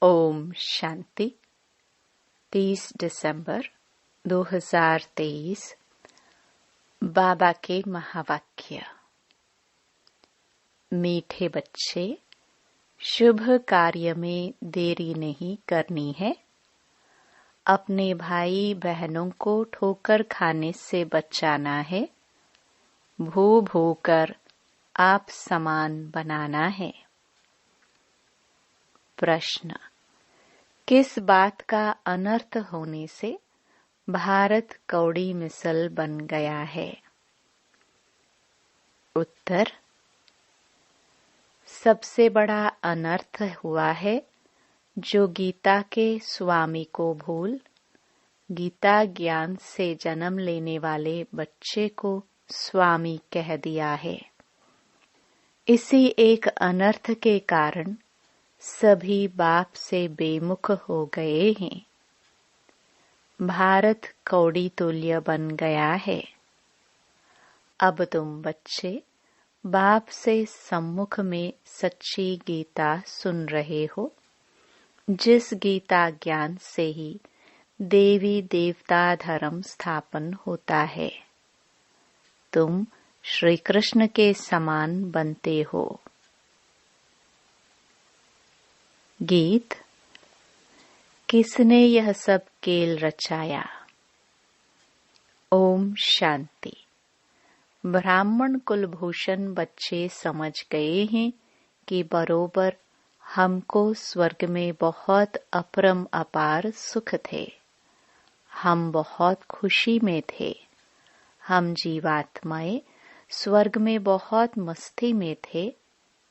ओम शांति। 30 दिसंबर 2023। बाबा के महावाक्य। मीठे बच्चे, शुभ कार्य में देरी नहीं करनी है। अपने भाई बहनों को ठोकर खाने से बचाना है। भू कर आप समान बनाना है। प्रश्न: किस बात का अनर्थ होने से भारत कौड़ी मिसल बन गया है? उत्तर: सबसे बड़ा अनर्थ हुआ है जो गीता के स्वामी को भूल गीता ज्ञान से जन्म लेने वाले बच्चे को स्वामी कह दिया है। इसी एक अनर्थ के कारण सभी बाप से बेमुख हो गए हैं। भारत कौड़ी तुल्य बन गया है। अब तुम बच्चे बाप से सम्मुख में सच्ची गीता सुन रहे हो, जिस गीता ज्ञान से ही देवी देवता धर्म स्थापन होता है। तुम श्री कृष्ण के समान बनते हो। गीत। किसने यह सब खेल रचाया? ओम शांति। ब्राह्मण कुलभूषण बच्चे समझ गए हैं कि बरोबर हमको स्वर्ग में बहुत अपरम अपार सुख थे। हम बहुत खुशी में थे। हम जीवात्माएं स्वर्ग में बहुत मस्ती में थे।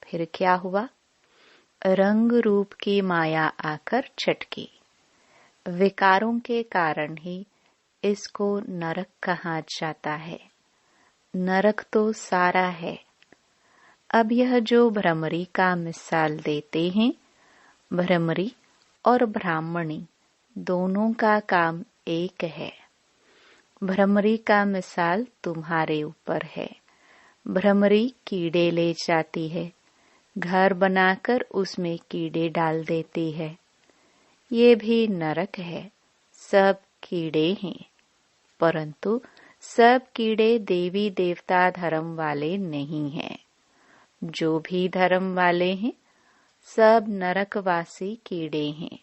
फिर क्या हुआ? रंग रूप की माया आकर चटकी। विकारों के कारण ही इसको नरक कहा जाता है। नरक तो सारा है। अब यह जो भ्रमरी का मिसाल देते हैं, भ्रमरी और ब्राह्मणी दोनों का काम एक है। भ्रमरी का मिसाल तुम्हारे ऊपर है। भ्रमरी कीड़े ले जाती है, घर बनाकर उसमें कीड़े डाल देती है। ये भी नरक है। सब कीड़े हैं, परंतु सब कीड़े देवी देवता धर्म वाले नहीं हैं। जो भी धर्म वाले हैं, सब नरकवासी कीड़े हैं।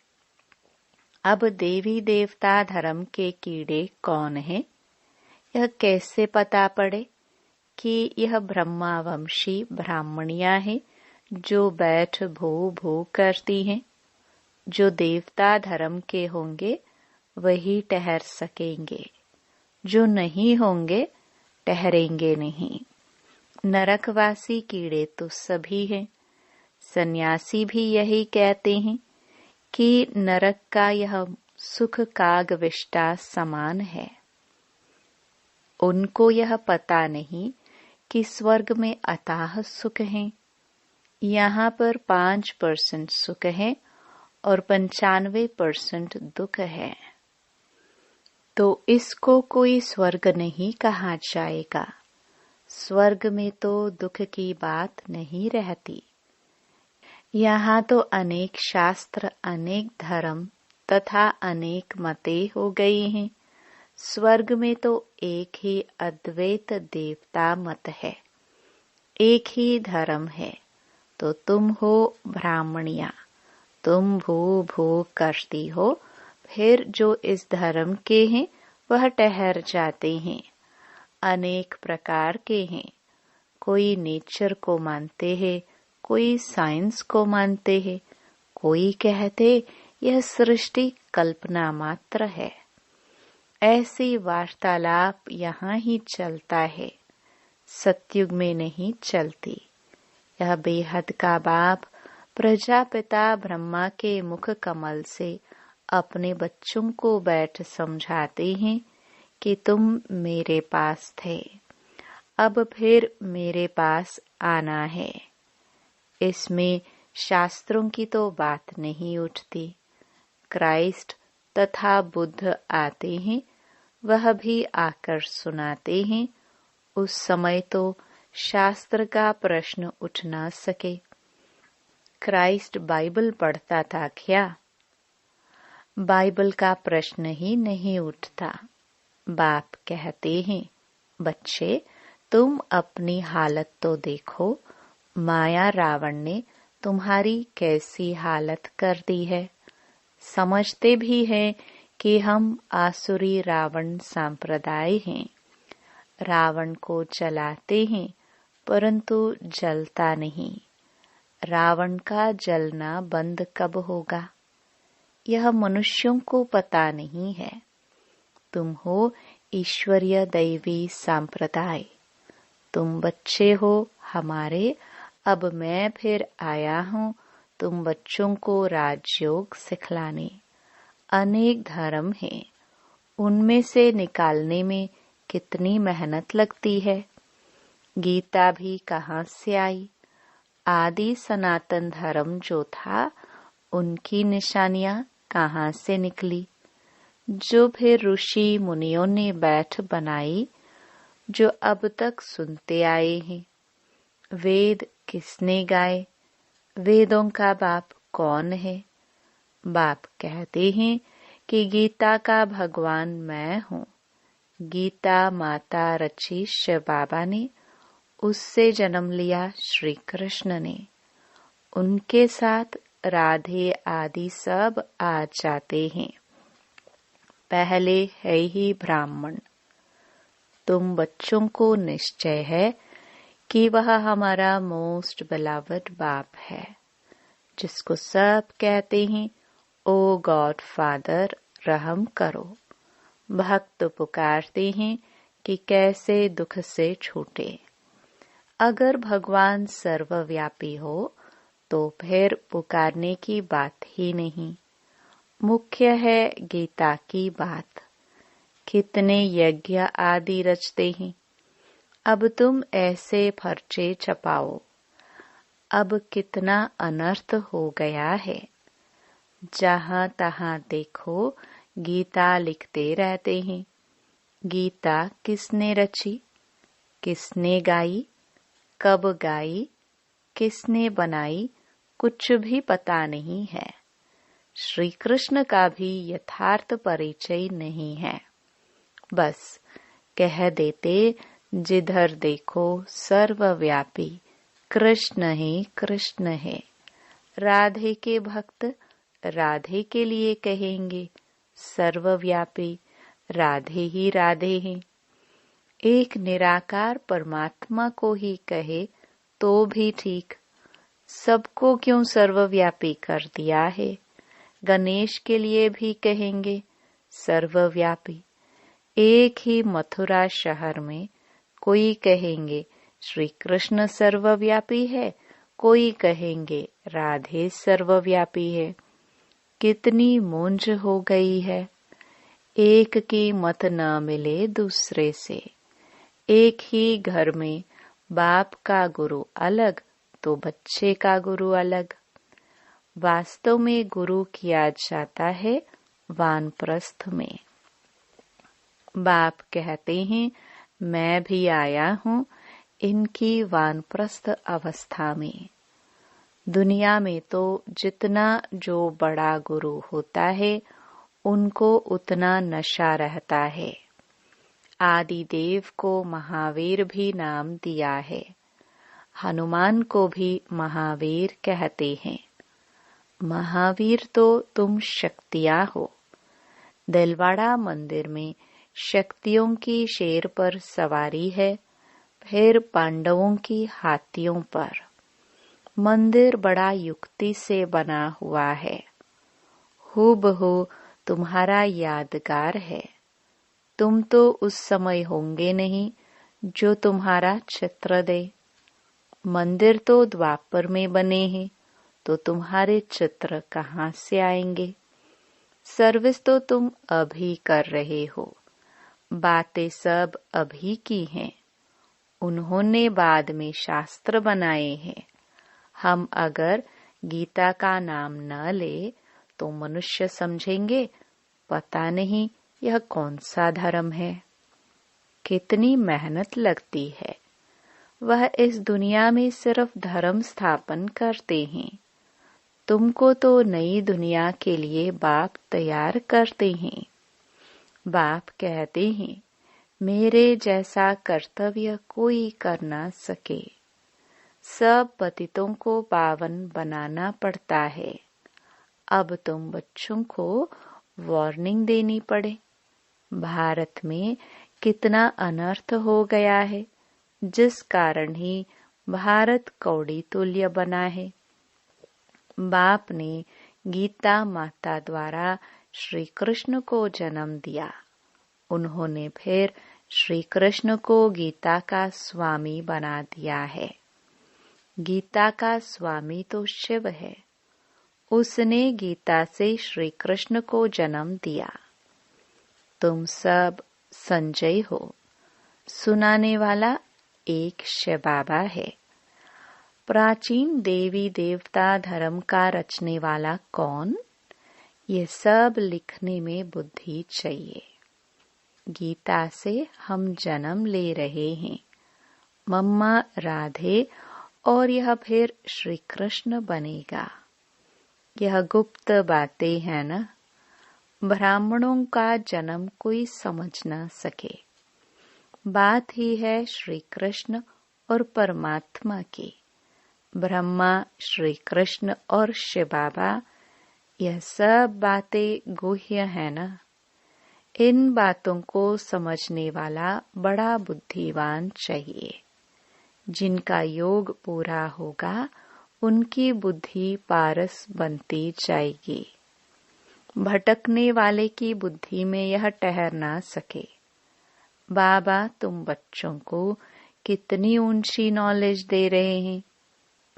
अब देवी देवता धर्म के कीड़े कौन हैं? यह कैसे पता पड़े कि यह ब्रह्मावंशी ब्राह्मणियां हैं जो बैठ भू करती हैं? जो देवता धर्म के होंगे वही ठहर सकेंगे, जो नहीं होंगे ठहरेंगे नहीं। नरकवासी कीड़े तो सभी हैं। सन्यासी भी यही कहते हैं कि नरक का यह सुख कागविष्टा समान है। उनको यह पता नहीं कि स्वर्ग में अथाह सुख है। यहाँ पर 5% सुख है और 95% दुख है। तो इसको कोई स्वर्ग नहीं कहा जाएगा। स्वर्ग में तो दुख की बात नहीं रहती। यहाँ तो अनेक शास्त्र, अनेक धर्म तथा अनेक मतें हो गई हैं। स्वर्ग में तो एक ही अद्वैत देवता मत है, एक ही धर्म है। तो तुम हो ब्राह्मणिया, तुम भू करती हो। फिर जो इस धर्म के हैं वह ठहर जाते हैं। अनेक प्रकार के हैं। कोई नेचर को मानते हैं, कोई साइंस को मानते हैं, कोई कहते यह सृष्टि कल्पना मात्र है। ऐसी वार्तालाप यहाँ ही चलता है, सतयुग में नहीं चलती। यह बेहद का बाप प्रजापिता ब्रह्मा के मुख कमल से अपने बच्चों को बैठ समझाते हैं कि तुम मेरे पास थे, अब फिर मेरे पास आना है। इसमें शास्त्रों की तो बात नहीं उठती। क्राइस्ट तथा बुद्ध आते हैं, वह भी आकर सुनाते हैं। उस समय तो शास्त्र का प्रश्न उठ ना सके। क्राइस्ट बाइबल पढ़ता था क्या? बाइबल का प्रश्न ही नहीं उठता। बाप कहते हैं, बच्चे तुम अपनी हालत तो देखो, माया रावण ने तुम्हारी कैसी हालत कर दी है। समझते भी हैं कि हम आसुरी रावण संप्रदाय हैं। रावण को जलाते हैं परंतु जलता नहीं। रावण का जलना बंद कब होगा, यह मनुष्यों को पता नहीं है। तुम हो ईश्वरीय दैवी संप्रदाय, तुम बच्चे हो हमारे। अब मैं फिर आया हूँ तुम बच्चों को राजयोग सिखलाने। अनेक धर्म हैं, उनमें से निकालने में कितनी मेहनत लगती है। गीता भी कहाँ से आई? आदि सनातन धर्म जो था उनकी निशानियां कहाँ से निकली, जो फिर ऋषि मुनियों ने बैठ बनाई, जो अब तक सुनते आए हैं। वेद किसने गाए? वेदों का बाप कौन है? बाप कहते हैं कि गीता का भगवान मैं हूँ। गीता माता रची शिव बाबा ने, उससे जन्म लिया श्री कृष्ण ने। उनके साथ राधे आदि सब आ जाते हैं। पहले है ही ब्राह्मण। तुम बच्चों को निश्चय है कि वह हमारा मोस्ट बिलवड बाप है, जिसको सब कहते हैं ओ गॉड फादर रहम करो। भक्त पुकारते हैं कि कैसे दुख से छूटे। अगर भगवान सर्वव्यापी हो तो फिर पुकारने की बात ही नहीं। मुख्य है गीता की बात। कितने यज्ञ आदि रचते हैं, अब तुम ऐसे फर्चे छपाओ। अब कितना अनर्थ हो गया है। जहाँ तहाँ देखो गीता लिखते रहते हैं। गीता किसने रची, किसने गाई, कब गाई, किसने बनाई, कुछ भी पता नहीं है। श्री कृष्ण का भी यथार्थ परिचय नहीं है। बस कह देते जिधर देखो सर्वव्यापी कृष्ण ही कृष्ण है। राधे के भक्त राधे के लिए कहेंगे सर्वव्यापी राधे ही राधे हैं। एक निराकार परमात्मा को ही कहे तो भी ठीक, सबको क्यों सर्वव्यापी कर दिया है। गणेश के लिए भी कहेंगे सर्वव्यापी। एक ही मथुरा शहर में कोई कहेंगे श्री कृष्ण सर्वव्यापी है, कोई कहेंगे राधे सर्वव्यापी है। कितनी मूंज हो गई है। एक की मत न मिले दूसरे से। एक ही घर में बाप का गुरु अलग तो बच्चे का गुरु अलग। वास्तव में गुरु किया जाता है वानप्रस्थ में। बाप कहते हैं मैं भी आया हूँ इनकी वानप्रस्थ अवस्था में। दुनिया में तो जितना जो बड़ा गुरु होता है उनको उतना नशा रहता है। आदिदेव को महावीर भी नाम दिया है। हनुमान को भी महावीर कहते हैं। महावीर तो तुम शक्तियां हो। दिलवाड़ा मंदिर में शक्तियों की शेर पर सवारी है, फिर पांडवों की हाथियों पर। मंदिर बड़ा युक्ति से बना हुआ है। हूबहू तुम्हारा यादगार है। तुम तो उस समय होंगे नहीं जो तुम्हारा चित्र दे। मंदिर तो द्वापर में बने हैं, तो तुम्हारे चित्र कहाँ से आएंगे। सर्विस तो तुम अभी कर रहे हो। बातें सब अभी की हैं। उन्होंने बाद में शास्त्र बनाए हैं। हम अगर गीता का नाम न ले तो मनुष्य समझेंगे पता नहीं यह कौन सा धर्म है। कितनी मेहनत लगती है। वह इस दुनिया में सिर्फ धर्म स्थापन करते हैं। तुमको तो नई दुनिया के लिए बाप तैयार करते हैं। बाप कहते हैं, मेरे जैसा कर्तव्य कोई कर ना सके। सब पतितों को पावन बनाना पड़ता है। अब तुम बच्चों को वार्निंग देनी पड़े। भारत में कितना अनर्थ हो गया है, जिस कारण ही भारत कौड़ी तुल्य बना है। बाप ने गीता माता द्वारा श्री कृष्ण को जन्म दिया। उन्होंने फिर श्री कृष्ण को गीता का स्वामी बना दिया है। गीता का स्वामी तो शिव है। उसने गीता से श्री कृष्ण को जन्म दिया। तुम सब संजय हो। सुनाने वाला एक शिव बाबा है। प्राचीन देवी देवता धर्म का रचने वाला कौन? ये सब लिखने में बुद्धि चाहिए। गीता से हम जन्म ले रहे हैं। मम्मा राधे और यह फिर श्री कृष्ण बनेगा। यह गुप्त बातें हैं ना। ब्राह्मणों का जन्म कोई समझ न सके। बात ही है श्री कृष्ण और परमात्मा की। ब्रह्मा, श्री कृष्ण और शिव बाबा, यह सब बातें गुह्य है ना। इन बातों को समझने वाला बड़ा बुद्धिमान चाहिए। जिनका योग पूरा होगा उनकी बुद्धि पारस बनती जाएगी। भटकने वाले की बुद्धि में यह ठहर ना सके। बाबा तुम बच्चों को कितनी ऊंची नॉलेज दे रहे हैं।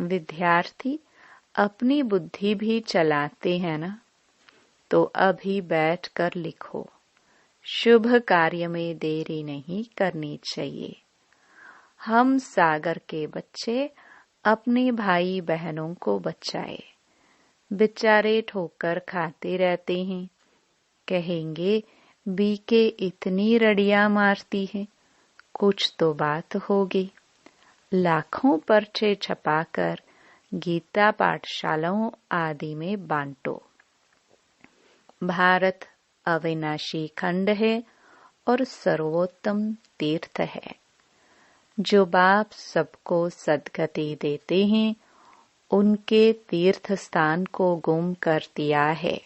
विद्यार्थी अपनी बुद्धि भी चलाते हैं ना। तो अभी बैठ कर लिखो। शुभ कार्य में देरी नहीं करनी चाहिए। हम सागर के बच्चे अपने भाई बहनों को बचाए। बेचारे ठोकर खाते रहते हैं। कहेंगे बीके इतनी रड़ियां मारती है, कुछ तो बात होगी। लाखों पर्चे छपाकर गीता पाठशालाओं आदि में बांटो। भारत अविनाशी खंड है और सर्वोत्तम तीर्थ है। जो बाप सबको सद्गति देते हैं, उनके तीर्थ स्थान को गुम कर दिया है,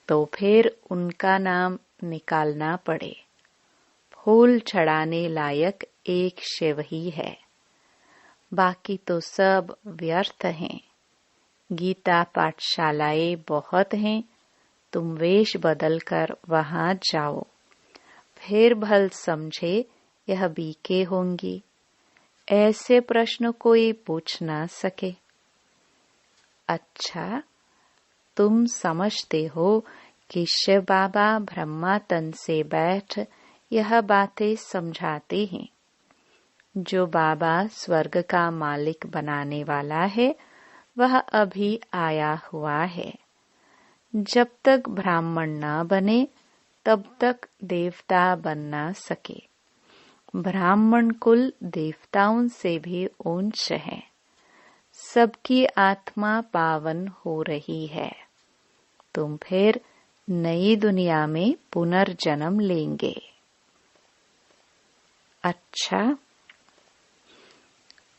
तो फिर उनका नाम निकालना पड़े। फूल चढ़ाने लायक एक शिव ही है, बाकी तो सब व्यर्थ हैं। गीता पाठशालाएं बहुत हैं, तुम वेश बदल कर वहां जाओ। फिर भल समझे यह बीके होंगी। ऐसे प्रश्न कोई पूछ ना सके। अच्छा, तुम समझते हो कि शिव बाबा ब्रह्मा तन से बैठ यह बातें समझाते हैं। जो बाबा स्वर्ग का मालिक बनाने वाला है, वह अभी आया हुआ है। जब तक ब्राह्मण न बने, तब तक देवता बन न सके। ब्राह्मण कुल देवताओं से भी ऊंच है। सबकी आत्मा पावन हो रही है। तुम फिर नई दुनिया में पुनर्जन्म लेंगे। अच्छा,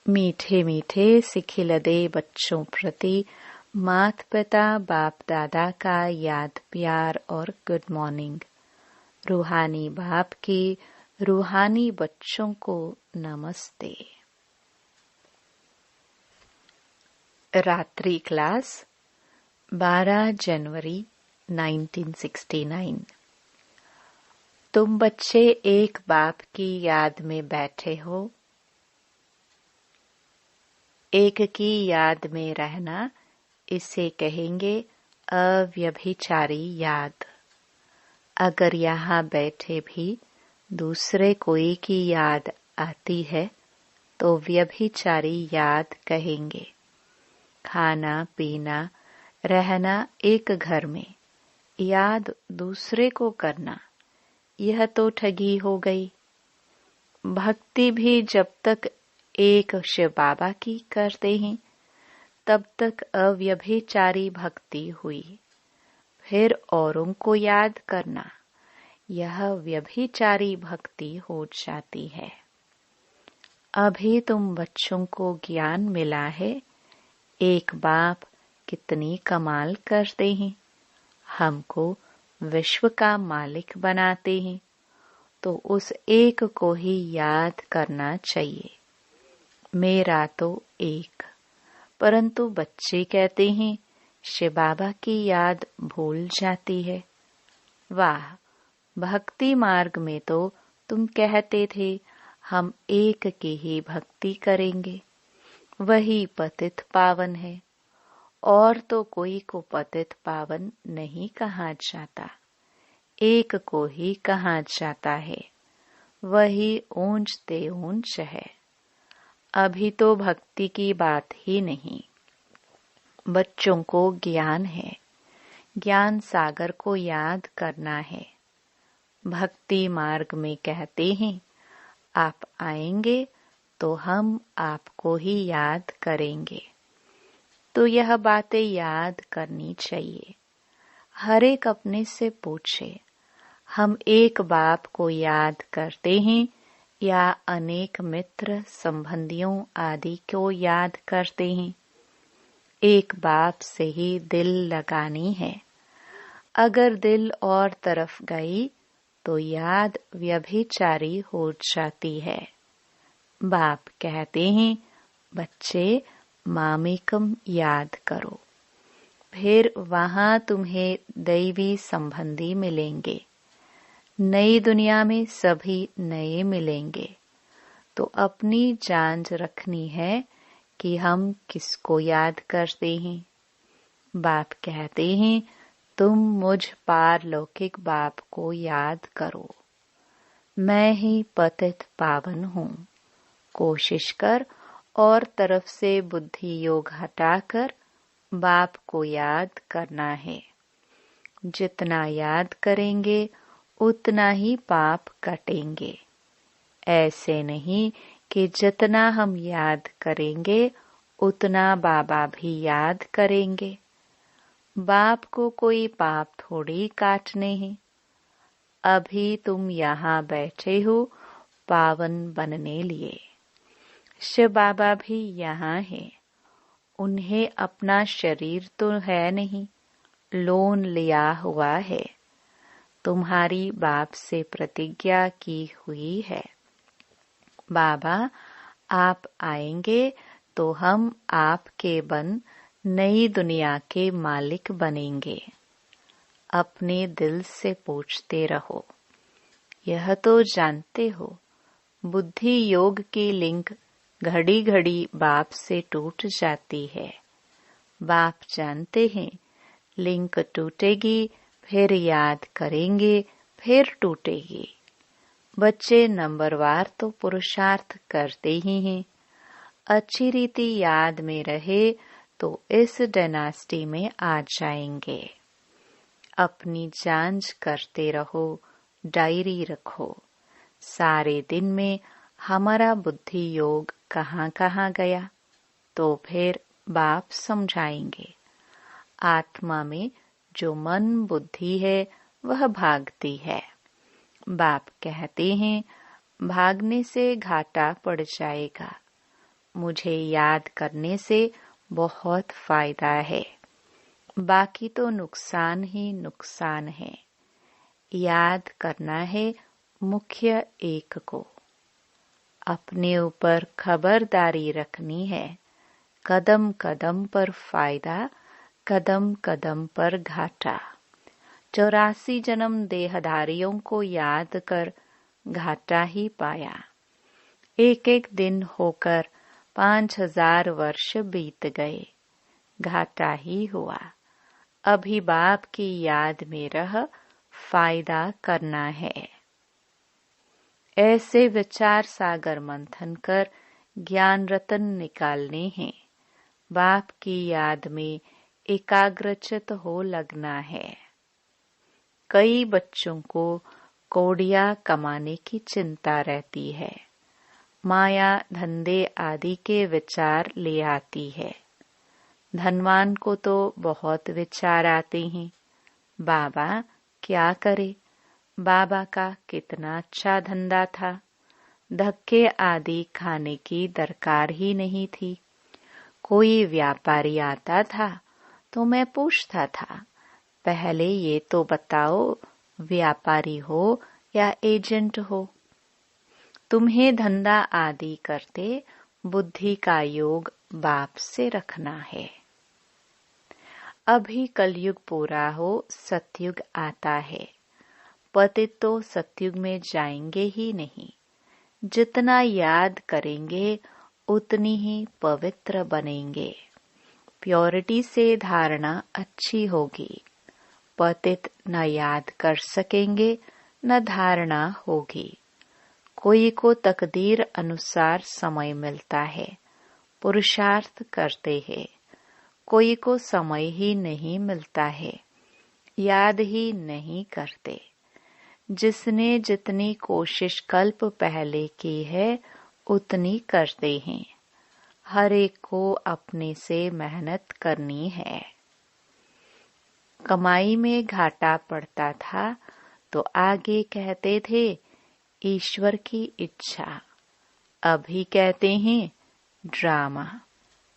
मीठे मीठे सिखिलदे बच्चों प्रति माता पिता बाप दादा का याद प्यार और गुड मॉर्निंग। रूहानी बाप की रूहानी बच्चों को नमस्ते। रात्रि क्लास 12 जनवरी 1969। तुम बच्चे एक बाप की याद में बैठे हो। एक की याद में रहना, इसे कहेंगे अव्यभिचारी याद। अगर यहाँ बैठे भी दूसरे कोई की याद आती है, तो व्यभिचारी याद कहेंगे। खाना पीना रहना एक घर में, याद दूसरे को करना, यह तो ठगी हो गई। भक्ति भी जब तक एक शिव बाबा की करते हैं, तब तक अव्यभिचारी भक्ति हुई। फिर औरों को याद करना, यह व्यभिचारी भक्ति हो जाती है। अभी तुम बच्चों को ज्ञान मिला है, एक बाप कितनी कमाल करते हैं, हमको विश्व का मालिक बनाते हैं। तो उस एक को ही याद करना चाहिए, मेरा तो एक। परंतु बच्चे कहते हैं शिव बाबा की याद भूल जाती है। वाह, भक्ति मार्ग में तो तुम कहते थे हम एक की ही भक्ति करेंगे, वही पतित पावन है, और तो कोई को पतित पावन नहीं कहा जाता, एक को ही कहा जाता है, वही ऊंचते ऊंच है। अभी तो भक्ति की बात ही नहीं, बच्चों को ज्ञान है, ज्ञान सागर को याद करना है। भक्ति मार्ग में कहते हैं आप आएंगे तो हम आपको ही याद करेंगे। तो यह बातें याद करनी चाहिए। हर एक अपने से पूछे, हम एक बाप को याद करते हैं या अनेक मित्र संबंधियों आदि को याद करते हैं? एक बाप से ही दिल लगानी है। अगर दिल और तरफ गई तो याद व्यभिचारी हो जाती है। बाप कहते हैं बच्चे मामेकम याद करो, फिर वहां तुम्हें दैवी संबंधी मिलेंगे। नई दुनिया में सभी नए मिलेंगे। तो अपनी जांच रखनी है कि हम किसको याद करते हैं। बाप कहते हैं तुम मुझ पारलौकिक बाप को याद करो, मैं ही पतित पावन हूँ। कोशिश कर और तरफ से बुद्धि योग हटाकर बाप को याद करना है। जितना याद करेंगे उतना ही पाप कटेंगे। ऐसे नहीं कि जितना हम याद करेंगे उतना बाबा भी याद करेंगे। बाप को कोई पाप थोड़ी काटने हैं। अभी तुम यहाँ बैठे हो पावन बनने लिए। शिव बाबा भी यहाँ है। उन्हें अपना शरीर तो है नहीं, लोन लिया हुआ है। तुम्हारी बाप से प्रतिज्ञा की हुई है, बाबा आप आएंगे तो हम आपके बन नई दुनिया के मालिक बनेंगे। अपने दिल से पूछते रहो। यह तो जानते हो बुद्धि योग की लिंक घड़ी घड़ी बाप से टूट जाती है। बाप जानते हैं लिंक टूटेगी, फिर याद करेंगे, फिर टूटेगी। बच्चे नंबरवार तो पुरुषार्थ करते ही हैं। अच्छी रीति याद में रहे तो इस डायनास्टी में आ जाएंगे। अपनी जांच करते रहो, डायरी रखो। सारे दिन में हमारा बुद्धि योग कहाँ कहाँ गया, तो फिर बाप समझाएंगे। आत्मा में जो मन बुद्धि है वह भागती है। बाप कहते हैं भागने से घाटा पड़ जाएगा, मुझे याद करने से बहुत फायदा है। बाकी तो नुकसान ही नुकसान है। याद करना है मुख्य एक को। अपने ऊपर खबरदारी रखनी है। कदम कदम पर फायदा, कदम कदम पर घाटा। 84 जन्म देहधारियों को याद कर घाटा ही पाया। एक एक दिन होकर 5000 वर्ष बीत गए, घाटा ही हुआ। अभी बाप की याद में रह फायदा करना है। ऐसे विचार सागर मंथन कर ज्ञान रतन निकालने हैं। बाप की याद में एकाग्रचित हो लगना है। कई बच्चों को कौड़ियां कमाने की चिंता रहती है। माया धंधे आदि के विचार ले आती है। धनवान को तो बहुत विचार आते हैं, बाबा क्या करे, बाबा का कितना अच्छा धंधा था, धक्के आदि खाने की दरकार ही नहीं थी। कोई व्यापारी आता था तो मैं पूछता था, पहले ये तो बताओ व्यापारी हो या एजेंट हो। तुम्हें धंधा आदि करते बुद्धि का योग बाप से रखना है। अभी कलयुग पूरा हो, सतयुग आता है। पतित तो सतयुग में जाएंगे ही नहीं। जितना याद करेंगे उतनी ही पवित्र बनेंगे। प्योरिटी से धारणा अच्छी होगी। पतित न याद कर सकेंगे न धारणा होगी। कोई को तकदीर अनुसार समय मिलता है, पुरुषार्थ करते हैं। कोई को समय ही नहीं मिलता है, याद ही नहीं करते। जिसने जितनी कोशिश कल्प पहले की है उतनी करते हैं। हर एक को अपने से मेहनत करनी है। कमाई में घाटा पड़ता था तो आगे कहते थे ईश्वर की इच्छा। अभी कहते हैं ड्रामा।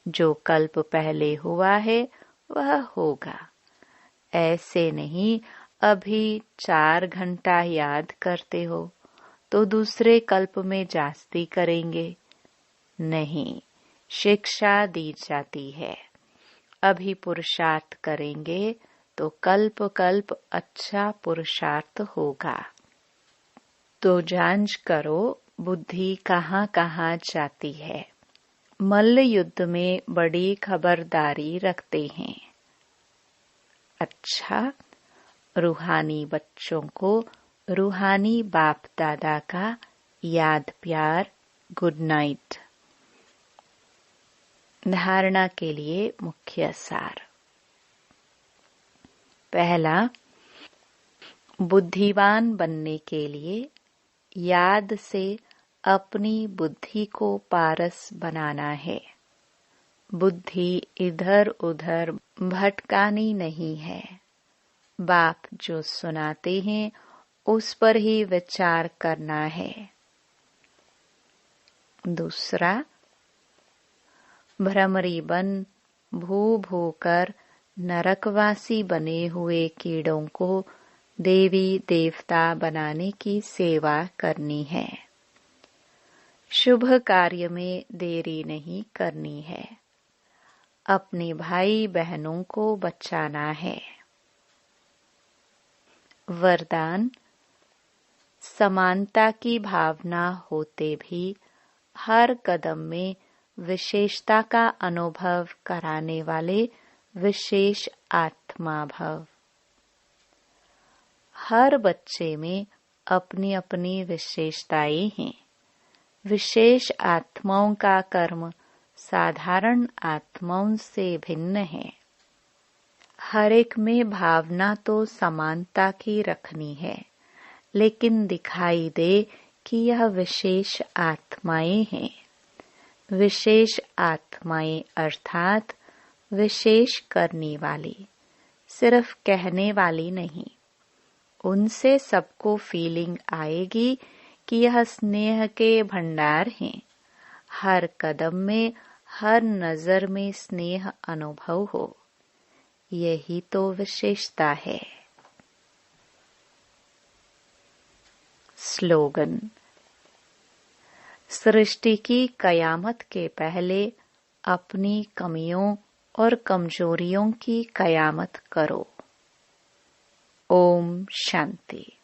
जो कल्प पहले हुआ है वह होगा। ऐसे नहीं अभी 4 घंटा याद करते हो तो दूसरे कल्प में जास्ती करेंगे। नहीं, शिक्षा दी जाती है। अभी पुरुषार्थ करेंगे तो कल्प कल्प अच्छा पुरुषार्थ होगा। तो जांच करो बुद्धि कहाँ कहाँ जाती है। मल्ल युद्ध में बड़ी खबरदारी रखते हैं। अच्छा, रूहानी बच्चों को रूहानी बाप दादा का याद प्यार, गुड नाइट। धारणा के लिए मुख्य सार। पहला, बुद्धिवान बनने के लिए याद से अपनी बुद्धि को पारस बनाना है। बुद्धि इधर उधर भटकानी नहीं है। बाप जो सुनाते हैं उस पर ही विचार करना है। दूसरा, भ्रमरी बन भू भू कर नरकवासी बने हुए कीड़ों को देवी देवता बनाने की सेवा करनी है। शुभ कार्य में देरी नहीं करनी है। अपने भाई बहनों को बचाना है। वरदान, समानता की भावना होते भी हर कदम में विशेषता का अनुभव कराने वाले विशेष आत्मा भव। हर बच्चे में अपनी अपनी विशेषताएं हैं। विशेष आत्माओं का कर्म साधारण आत्माओं से भिन्न है। हर एक में भावना तो समानता की रखनी है, लेकिन दिखाई दे कि यह विशेष आत्माएं हैं। विशेष आत्माएं अर्थात विशेष करने वाली, सिर्फ कहने वाली नहीं। उनसे सबको फीलिंग आएगी कि यह स्नेह के भंडार हैं। हर कदम में, हर नजर में स्नेह अनुभव हो, यही तो विशेषता है। स्लोगन, सृष्टि की कयामत के पहले अपनी कमियों और कमजोरियों की कयामत करो। ओम शांति।